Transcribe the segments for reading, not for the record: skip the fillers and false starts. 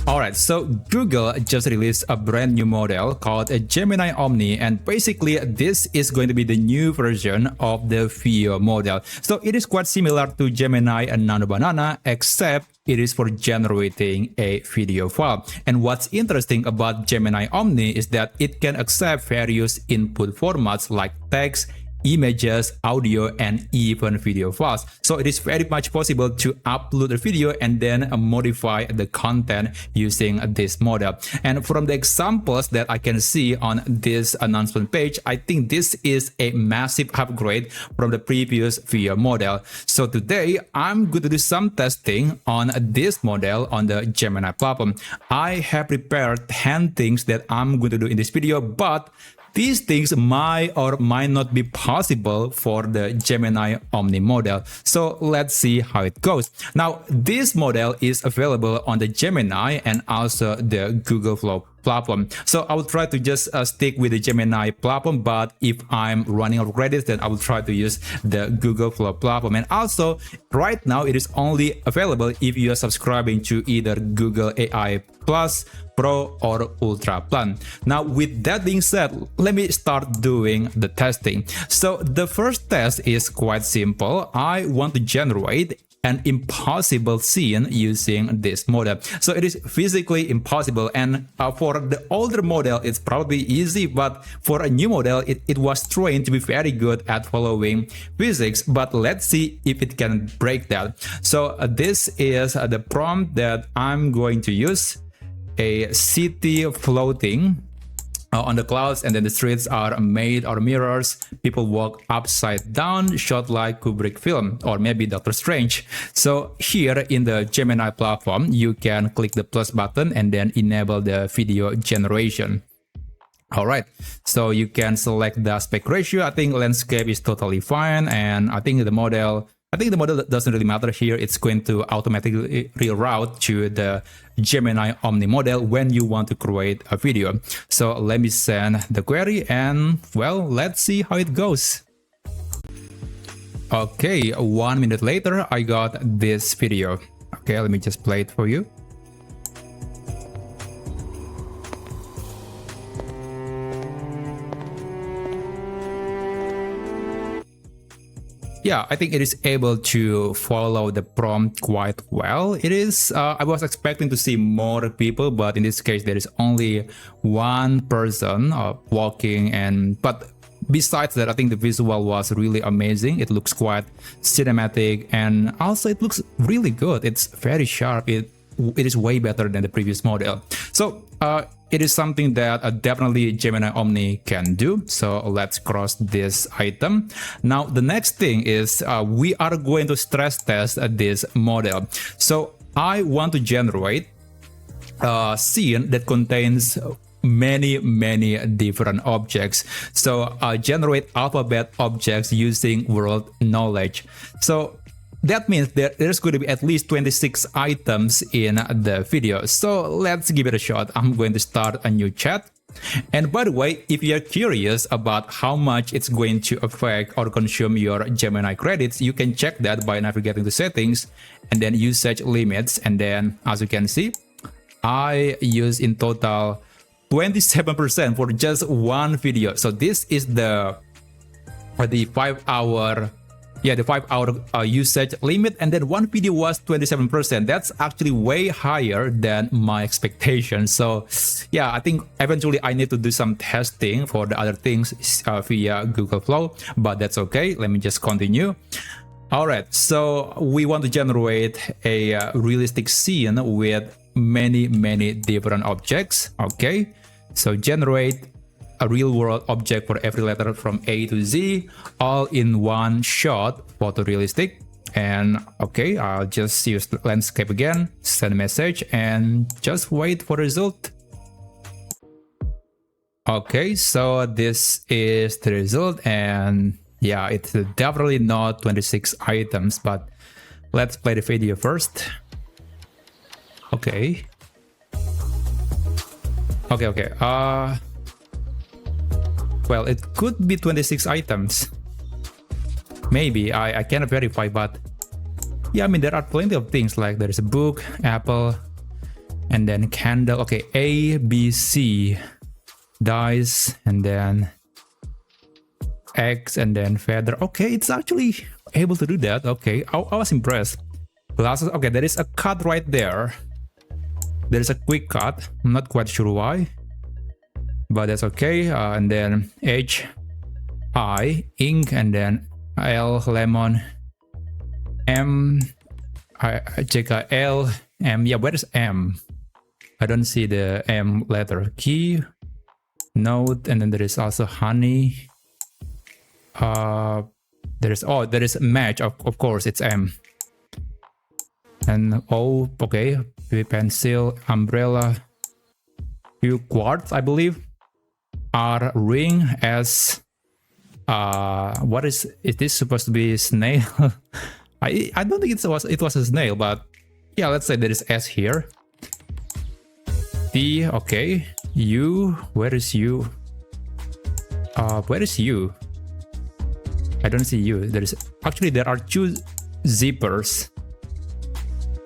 Alright, so Google just released a brand new model called a Gemini Omni, and basically this is going to be the new version of the video model. So it is quite similar to Gemini and Nano Banana, except it is for generating a video file. And what's interesting about Gemini Omni is that it can accept various input formats like text, images, audio, and even video files. So it is very much possible to upload a video and then modify the content using this model. And from the examples that I can see on this announcement page, I think this is a massive upgrade from the previous video model. So today I'm going to do some testing on this model on the Gemini platform. I have prepared 10 things that I'm going to do in this video, but these things might or might not be possible for the Gemini Omni model. So let's see how it goes. Now, this model is available on the Gemini and also the Google Flow platform. So I will try to just stick with the Gemini platform, but if I'm running out of credits, then I will try to use the Google Flow platform. And also, right now, it is only available if you are subscribing to either Google AI Plus, Pro, or Ultra plan. Now, with that being said, let me start doing the testing. So the first test is quite simple. I want to generate an impossible scene using this model. So it is physically impossible, and for the older model it's probably easy, but for a new model it was trained to be very good at following physics. But let's see if it can break that. So this is the prompt that I'm going to use: a city floating on the clouds, and then the streets are made of mirrors, people walk upside down, shot like Kubrick film, or maybe Doctor Strange. So here in the Gemini platform, you can click the plus button and then enable the video generation. Alright, so you can select the aspect ratio. I think landscape is totally fine, and I think the model doesn't really matter here. It's going to automatically reroute to the Gemini Omni model when you want to create a video. So let me send the query, and well, let's see how it goes. Okay, 1 minute later, I got this video. Okay, let me just play it for you. Yeah, I think it is able to follow the prompt quite well. It is, I was expecting to see more people, but in this case, there is only one person walking. But besides that, I think the visual was really amazing. It looks quite cinematic, and also it looks really good. It's very sharp. It is way better than the previous model. So it is something that definitely Gemini Omni can do. So let's cross this item. Now, the next thing is we are going to stress test this model. So I want to generate a scene that contains many different objects. So generate alphabet objects using world knowledge. So that means there's going to be at least 26 items in the video. So let's give it a shot. I'm going to start a new chat. And by the way, if you're curious about how much it's going to affect or consume your Gemini credits, you can check that by navigating the settings and then usage limits. And then as you can see, I use in total 27% for just one video. So this is the 5 hour usage limit, and then one video was 27%. That's actually way higher than my expectations. So yeah, I think eventually I need to do some testing for the other things via Google Flow, but that's okay. Let me just continue. All right, so we want to generate a realistic scene with many different objects. Okay, so generate a real-world object for every letter from A to Z, all in one shot, photorealistic. And okay, I'll just use the landscape again, send a message, and just wait for the result. Okay, so this is the result, and yeah, it's definitely not 26 items, but let's play the video first. Okay. Well, it could be 26 items. Maybe, I cannot verify, but yeah, I mean, there are plenty of things, like there's a book, apple, and then candle. Okay, A, B, C, dice, and then X, and then feather. Okay, it's actually able to do that. Okay, I was impressed. Glasses. Okay, there is a cut right there. There is a quick cut. I'm not quite sure why, but that's okay. And then H, I, ink, and then L, lemon, M, I check L, M. Yeah, where is M? I don't see the M letter. Key, note, and then there is also honey. There is match. Of course, it's M. And O, okay, pencil, umbrella, few quartz, I believe. R, ring. S, what is this supposed to be? Snail? I don't think it was a snail, but yeah, let's say there is S here. T, okay. U, where is U? Where is U? I don't see U. There are two zippers.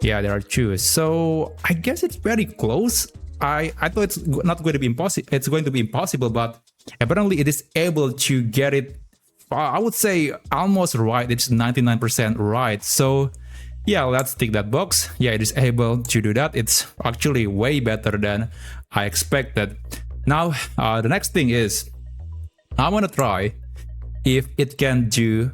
Yeah, there are two. So I guess it's very close. I thought it's not going to be impossible. It's going to be impossible, but apparently it is able to get it. I would say almost right. It's 99% right. So yeah, let's tick that box. Yeah, it is able to do that. It's actually way better than I expected. Now, the next thing is I want to try if it can do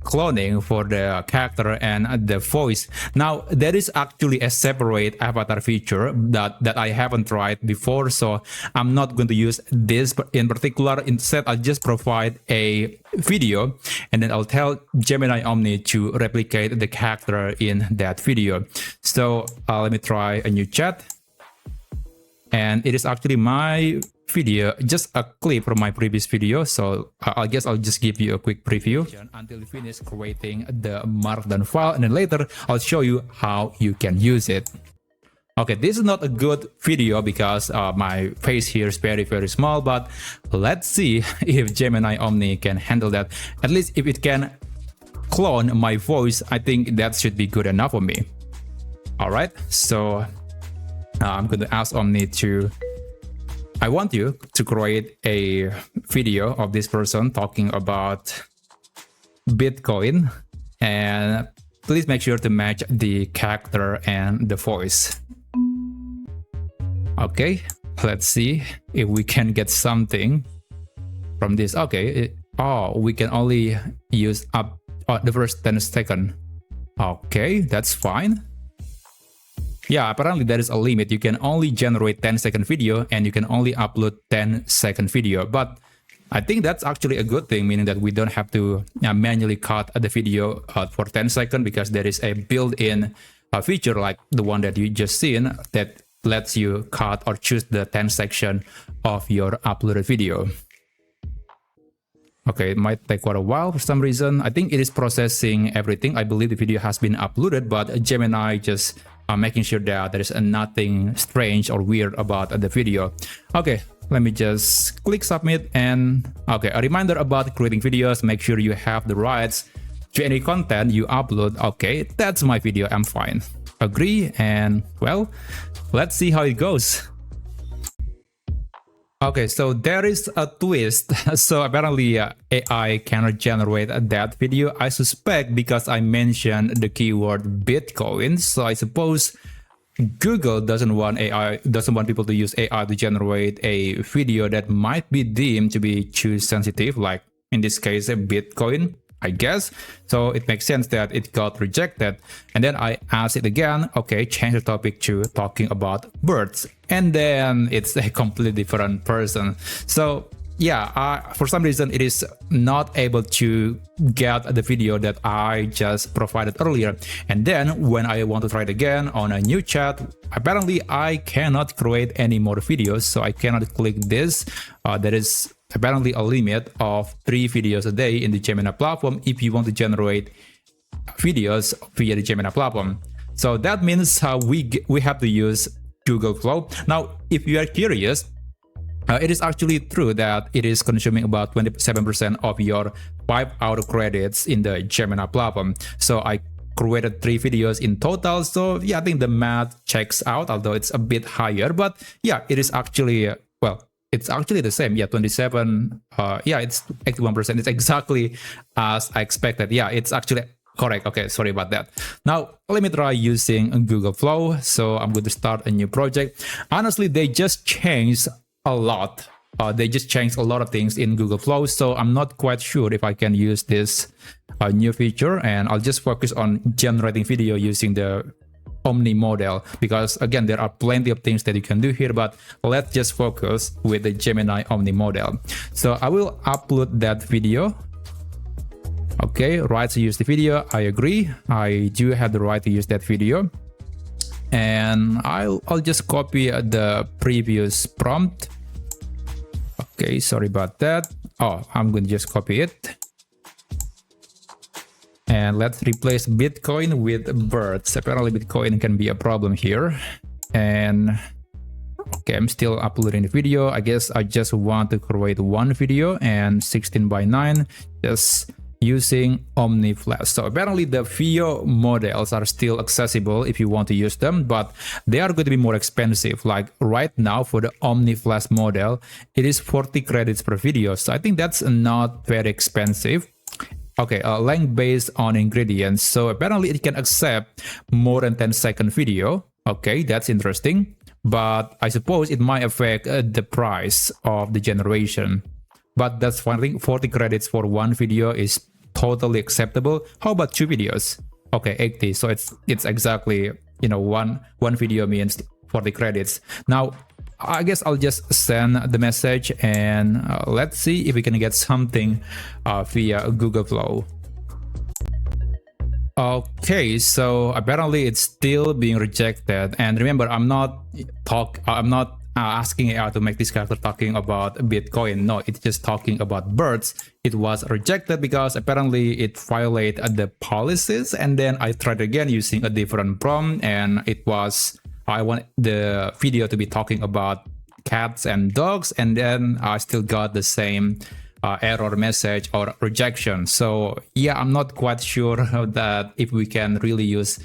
cloning for the character and the voice. Now, there is actually a separate avatar feature that I haven't tried before, so I'm not going to use this in particular. Instead, I'll just provide a video and then I'll tell Gemini Omni to replicate the character in that video. So let me try a new chat. And it is actually my video, just a clip from my previous video, so I guess I'll just give you a quick preview until you finish creating the markdown file, and then later I'll show you how you can use it. Okay, this is not a good video because my face here is very small, but let's see if Gemini Omni can handle that. At least if it can clone my voice, I think that should be good enough for me. Alright, so I'm going to ask Omni to... I want you to create a video of this person talking about Bitcoin, and please make sure to match the character and the voice. Okay, let's see if we can get something from this. Okay, we can only use up the first 10 seconds. Okay, that's fine. Yeah, apparently there is a limit. You can only generate 10-second video and you can only upload 10-second video. But I think that's actually a good thing, meaning that we don't have to manually cut the video for 10 seconds because there is a built-in feature like the one that you just seen that lets you cut or choose the 10 section of your uploaded video. Okay, it might take quite a while for some reason. I think it is processing everything. I believe the video has been uploaded, but Gemini just making sure that there is nothing strange or weird about the video. Okay, let me just click submit, and okay, a reminder about creating videos. Make sure you have the rights to any content you upload. Okay, that's my video, I'm fine. Agree, and well, let's see how it goes. Okay, so there is a twist. So apparently AI cannot generate that video. I suspect because I mentioned the keyword Bitcoin. So I suppose Google doesn't want people to use AI to generate a video that might be deemed to be too sensitive, like in this case, Bitcoin, I guess. So it makes sense that it got rejected. And then I asked it again, okay, change the topic to talking about birds. And then it's a completely different person. So yeah, for some reason it is not able to get the video that I just provided earlier. And then when I want to try it again on a new chat, apparently I cannot create any more videos. So I cannot click this. There is apparently a limit of 3 videos a day in the Gemini platform if you want to generate videos via the Gemini platform. So that means we have to use Google Flow. Now, if you are curious, it is actually true that it is consuming about 27% of your 5-hour credits in the Gemini platform. So I created 3 videos in total. So yeah, I think the math checks out, although it's a bit higher. But yeah, it is actually, well, it's actually the same. Yeah, 27, yeah, it's 81%. It's exactly as I expected. Yeah, it's actually correct. Okay, sorry about that. Now, let me try using Google Flow. So I'm going to start a new project. Honestly, they just changed a lot. They just changed a lot of things in Google Flow. So I'm not quite sure if I can use this new feature. And I'll just focus on generating video using the Omni model, because again, there are plenty of things that you can do here, but let's just focus with the Gemini Omni model. So I will upload that video. Okay, right to use the video. I agree. I do have the right to use that video. And I'll just copy the previous prompt. Okay, sorry about that. Oh, I'm going to just copy it. And let's replace Bitcoin with birds. Apparently Bitcoin can be a problem here. And okay, I'm still uploading the video. I guess I just want to create one video and 16:9, just using Omni Flash. So apparently the video models are still accessible if you want to use them, but they are going to be more expensive. Like right now for the Omni Flash model, it is 40 credits per video. So I think that's not very expensive. Okay, length based on ingredients. So apparently it can accept more than 10-second video. Okay, that's interesting. But I suppose it might affect the price of the generation. But that's fine. I think 40 credits for one video is totally acceptable. How about 2 videos? Okay, 80. So it's exactly, you know, one video means 40 credits. Now, I guess I'll just send the message and let's see if we can get something via Google Flow. Okay, so apparently it's still being rejected. And remember, I'm not asking AI to make this character talking about Bitcoin. No, it's just talking about birds. It was rejected because apparently it violated the policies. And then I tried again using a different prompt, and I want the video to be talking about cats and dogs, and then I still got the same error message or rejection. So yeah, I'm not quite sure that if we can really use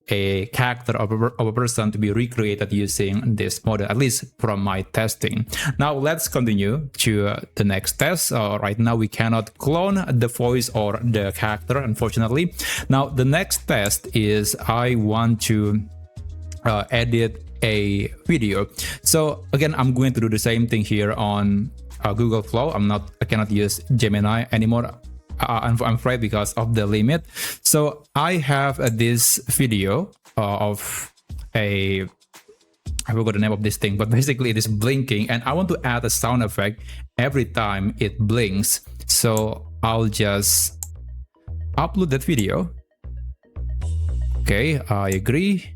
a character of a person to be recreated using this model, at least from my testing. Now let's continue to the next test. Right now we cannot clone the voice or the character, unfortunately. Now the next test is I want to edit a video. So again, I'm going to do the same thing here on Google Flow. I cannot use Gemini anymore, I'm afraid, because of the limit. So I have this video of I forgot the name of this thing, but basically it is blinking, and I want to add a sound effect every time it blinks. So I'll just upload that video. Okay, I agree.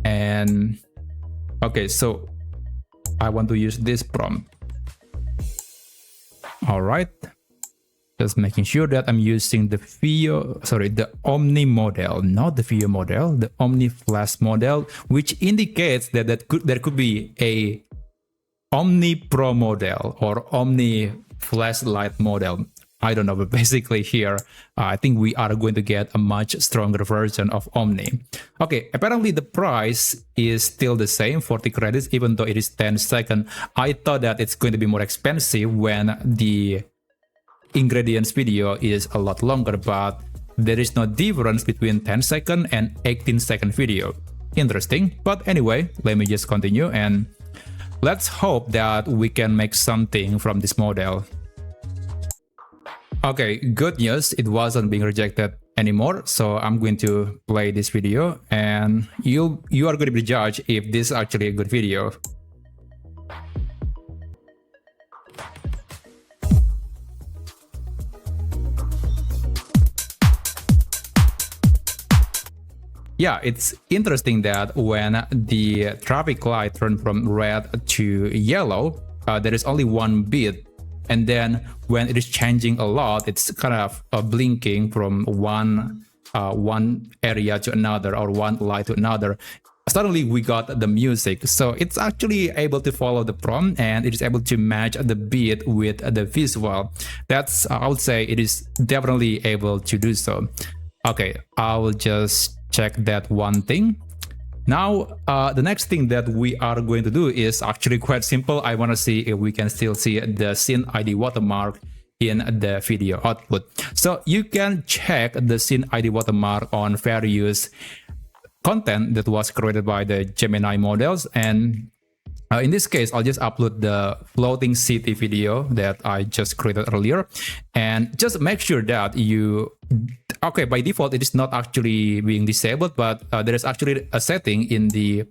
And okay, so I want to use this prompt. All right, just making sure that I'm using the Omni model, not the video model, the Omni Flash model, which indicates that there could be a Omni Pro model or Omni Flashlight model. I don't know, but basically here, I think we are going to get a much stronger version of Omni. Okay, apparently the price is still the same, 40 credits, even though it is 10 seconds. I thought that it's going to be more expensive when the ingredients video is a lot longer, but there is no difference between 10-second and 18-second video. Interesting. But anyway, let me just continue and let's hope that we can make something from this model. Okay, good news, it wasn't being rejected anymore. So I'm going to play this video and you are going to be judged if this is actually a good video. Yeah, it's interesting that when the traffic light turned from red to yellow, there is only one beat. And then when it is changing a lot, it's kind of blinking from one area to another, or one light to another. Suddenly we got the music. So it's actually able to follow the prompt, and it is able to match the beat with the visual. That's, I would say, it is definitely able to do so. Okay, I will just check that one thing. Now, the next thing that we are going to do is actually quite simple. I want to see if we can still see the scene ID watermark in the video output. So you can check the scene ID watermark on various content that was created by the Gemini models. And in this case, I'll just upload the floating city video that I just created earlier. And just make sure that you... Okay, by default, it is not actually being disabled, but there is actually a setting in the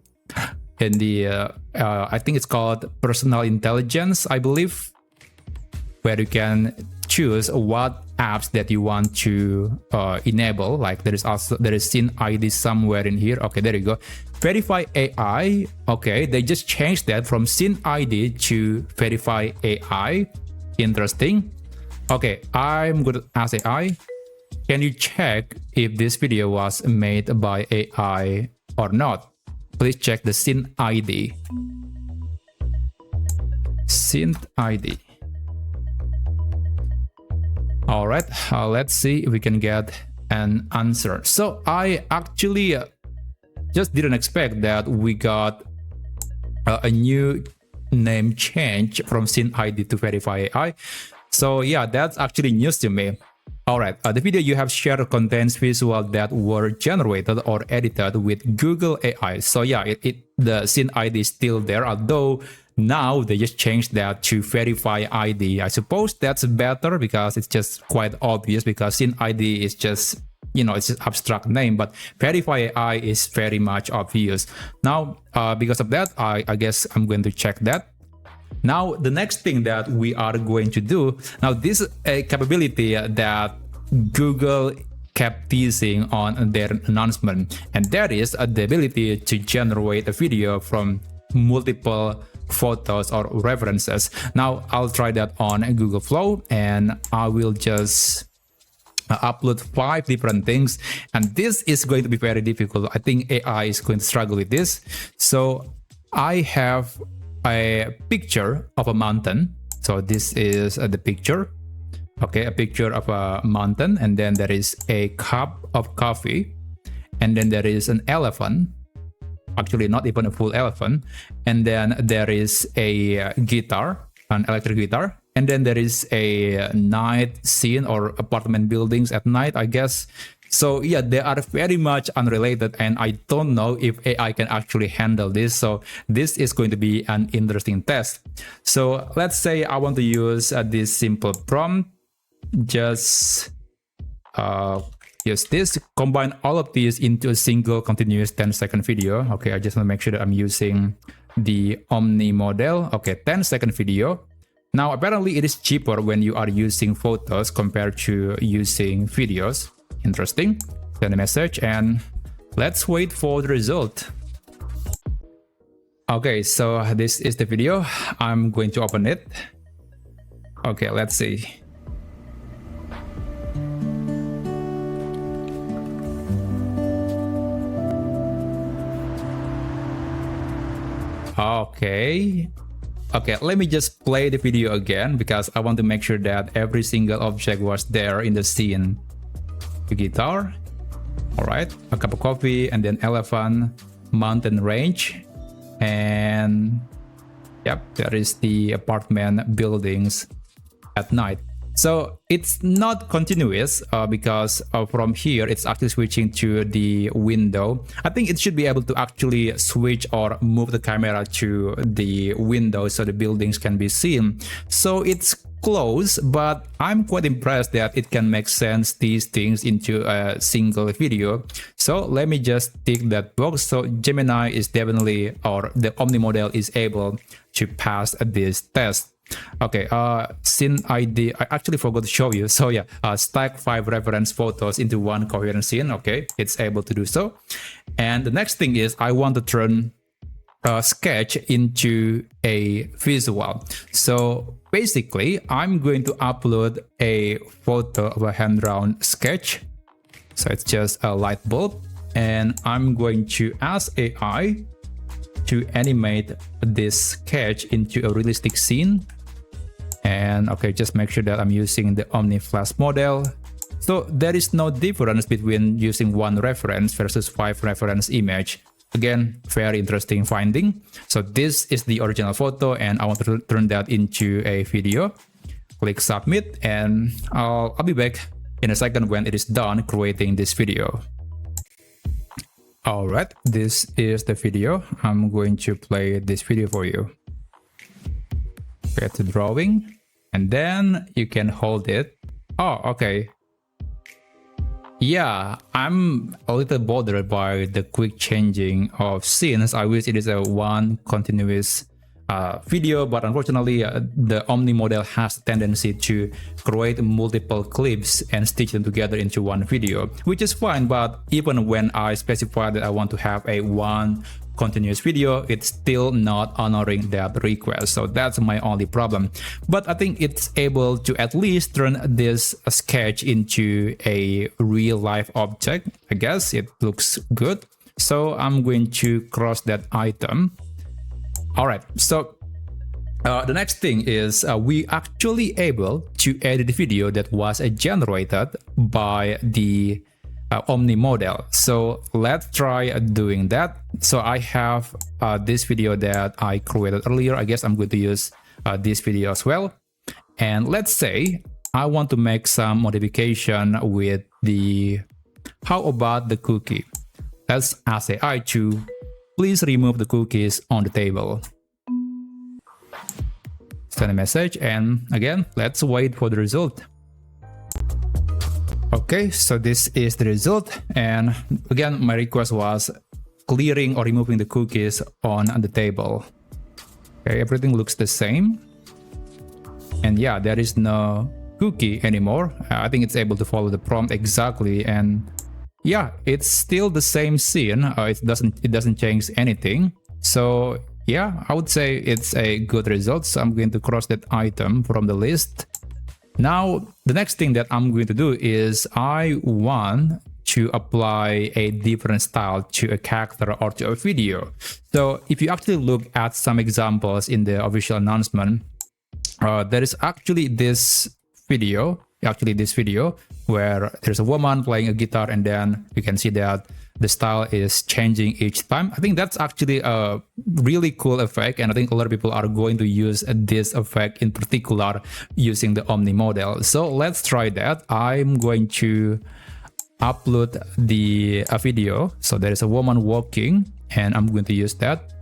I think it's called personal intelligence, I believe, where you can choose what apps that you want to enable. Like there is scene ID somewhere in here. Okay, there you go. Verify AI. Okay, they just changed that from scene ID to verify AI. Interesting. Okay, I'm going to ask AI. Can you check if this video was made by AI or not? Please check the scene ID. Scene ID. All right, let's see if we can get an answer. So I actually just didn't expect that we got a new name change from scene ID to verify AI. So yeah, that's actually news to me. Alright, the video you have shared contains visuals that were generated or edited with Google AI. So yeah, the scene ID is still there, although now they just changed that to verify ID. I suppose that's better because it's just quite obvious, because scene ID is just, you know, it's just abstract name, but verify AI is very much obvious. Now, because of that, I guess I'm going to check that. Now, the next thing that we are going to do, now this is a capability that Google kept teasing on their announcement, and that is the ability to generate a video from multiple photos or references. Now, I'll try that on Google Flow, and I will just upload 5 different things, and this is going to be very difficult. I think AI is going to struggle with this. So I have a picture of a mountain. So this is the picture. Okay, a picture of a mountain, and then there is a cup of coffee, and then there is an elephant, actually not even a full elephant, and then there is a guitar, an electric guitar, and then there is a night scene or apartment buildings at night, I guess. So yeah, they are very much unrelated, and I don't know if AI can actually handle this. So this is going to be an interesting test. So let's say I want to use this simple prompt. Just use this, combine all of these into a single continuous 10-second video. Okay, I just want to make sure that I'm using the Omni model. Okay, 10-second video. Now, apparently it is cheaper when you are using photos compared to using videos. Interesting. Send a message and let's wait for the result. Okay, so this is the video. I'm going to open it. Okay, let's see. Okay, let me just play the video again because I want to make sure that every single object was there in the scene. The guitar, all right, a cup of coffee, and then elephant, mountain range, and yep, there is the apartment buildings at night. So it's not continuous because from here it's actually switching to the window. I think it should be able to actually switch or move the camera to the window so the buildings can be seen. So it's close, but I'm quite impressed that it can make sense these things into a single video. So let me just tick that box. So Gemini is definitely, or the Omni model is able to pass this test. Okay, scene ID, I actually forgot to show you. So yeah, stack 5 reference photos into one coherent scene. Okay, it's able to do so. And the next thing is I want to turn a sketch into a visual. So basically, I'm going to upload a photo of a hand-drawn sketch. So it's just a light bulb, and I'm going to ask AI to animate this sketch into a realistic scene. And okay, just make sure that I'm using the Omni Flash model. So there is no difference between using one reference versus 5 reference image. Again, very interesting finding. So this is the original photo and I want to turn that into a video. Click submit and I'll be back in a second when it is done creating this video. Alright, this is the video. I'm going to play this video for you. Get to drawing and then you can hold it. Oh, okay. Yeah, I'm a little bothered by the quick changing of scenes. I wish it is a one continuous video, but unfortunately the Omni model has a tendency to create multiple clips and stitch them together into one video, which is fine, but even when I specify that I want to have a one continuous video, it's still not honoring that request. So that's my only problem. But I think it's able to at least turn this sketch into a real life object. I guess it looks good. So I'm going to cross that item. Alright, so the next thing is we actually able to edit the video that was generated by the Omni model. So let's try doing that. So I have this video that I created earlier. I guess I'm going to use this video as well. And let's say I want to make some modification with the, how about the cookie? Let's ask AI to please remove the cookies on the table. Send a message and again, let's wait for the result. Okay, so this is the result, and again my request was clearing or removing the cookies on the table. Okay, everything looks the same, and yeah, there is no cookie anymore. I think it's able to follow the prompt exactly, and yeah, it's still the same scene. It doesn't change anything. So yeah, I would say it's a good result. So I'm going to cross that item from the list. Now, the next thing that I'm going to do is I want to apply a different style to a character or to a video. So if you actually look at some examples in the official announcement, there is actually this video, where there's a woman playing a guitar and then you can see that the style is changing each time. I think that's actually a really cool effect, and I think a lot of people are going to use this effect in particular using the Omni model. So let's try that. I'm going to upload the video. So there is a woman walking and I'm going to use that.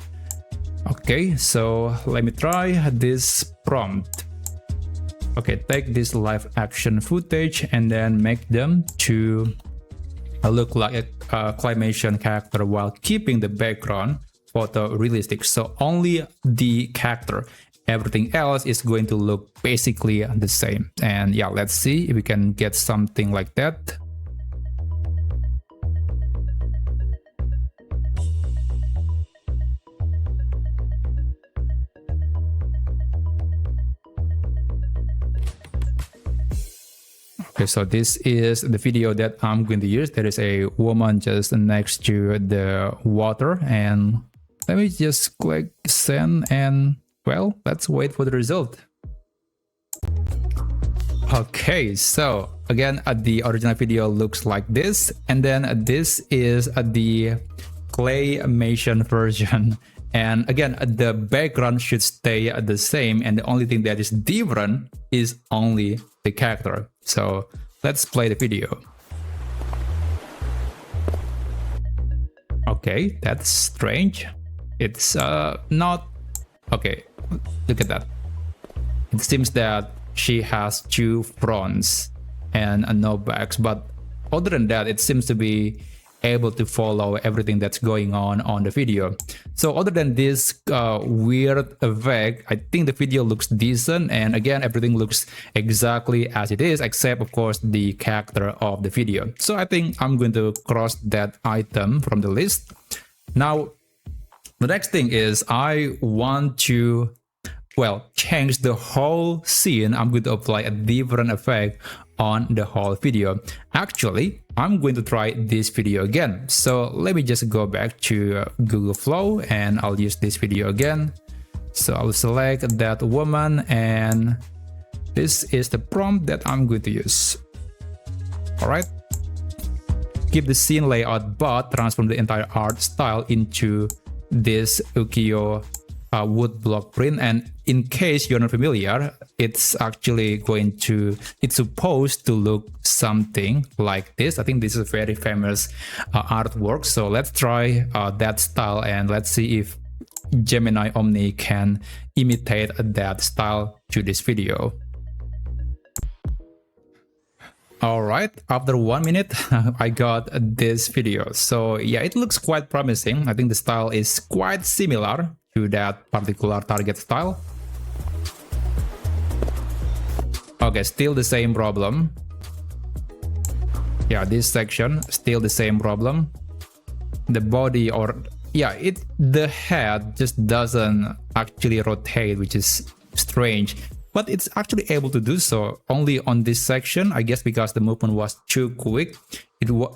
Okay, so let me try this prompt. Okay, take this live action footage and then make them to look like a claymation character while keeping the background photorealistic. So only the character, everything else is going to look basically the same. And yeah, let's see if we can get something like that. Okay, so this is the video that I'm going to use. There is a woman just next to the water, and let me just click send, and well, let's wait for the result. Okay, so again, the original video looks like this, and then this is the claymation version. And again, the background should stay the same, and the only thing that is different is only the character. So let's play the video. Okay, that's strange. It's not okay. Look at that. It seems that she has two fronts and no backs, but other than that, it seems to be able to follow everything that's going on the video. So other than this weird effect, I think the video looks decent, and again, everything looks exactly as it is, except of course the character of the video. So I think I'm going to cross that item from the list. Now, the next thing is I want to, well, change the whole scene. I'm going to apply a different effect on the whole video. Actually, I'm going to try this video again. So let me just go back to Google Flow and I'll use this video again. So I'll select that woman, and this is the prompt that I'm going to use. All right. Keep the scene layout, but transform the entire art style into this ukiyo wood block print. And in case you're not familiar, it's actually it's supposed to look something like this. I think this is a very famous artwork. So let's try that style, and let's see if Gemini Omni can imitate that style to this video. All right, after 1 minute, I got this video. So yeah, it looks quite promising. I think the style is quite similar to that particular target style. Okay, still the same problem. Yeah, this section, still the same problem. The body, or yeah, the head just doesn't actually rotate, which is strange. But it's actually able to do so only on this section, I guess because the movement was too quick.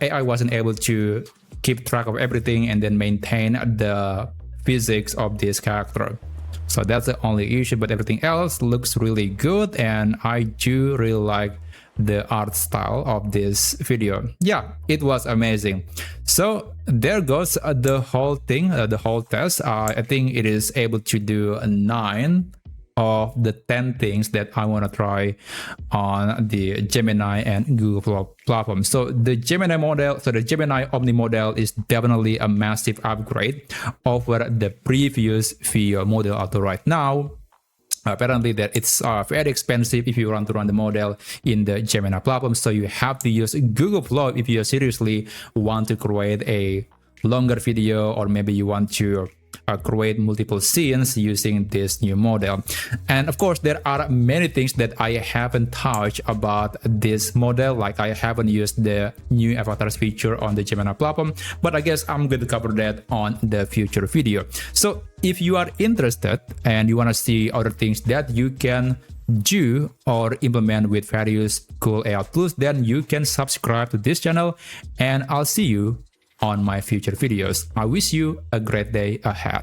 AI wasn't able to keep track of everything and then maintain the physics of this character. So that's the only issue, but everything else looks really good, and I do really like the art style of this video. Yeah, it was amazing. So there goes the whole thing, the whole test. I think it is able to do 9 of the 10 things that I want to try on the Gemini and Google platform. So the Gemini Omni model is definitely a massive upgrade over the previous VO model. Although right now, apparently that it's very expensive if you want to run the model in the Gemini platform. So you have to use Google Flow if you seriously want to create a longer video, or maybe you want to create multiple scenes using this new model. And of course, there are many things that I haven't touched about this model, like I haven't used the new avatars feature on the Gemini platform, but I guess I'm going to cover that on the future video. So if you are interested and you want to see other things that you can do or implement with various cool AI tools, then you can subscribe to this channel, and I'll see you on my future videos. I wish you a great day ahead.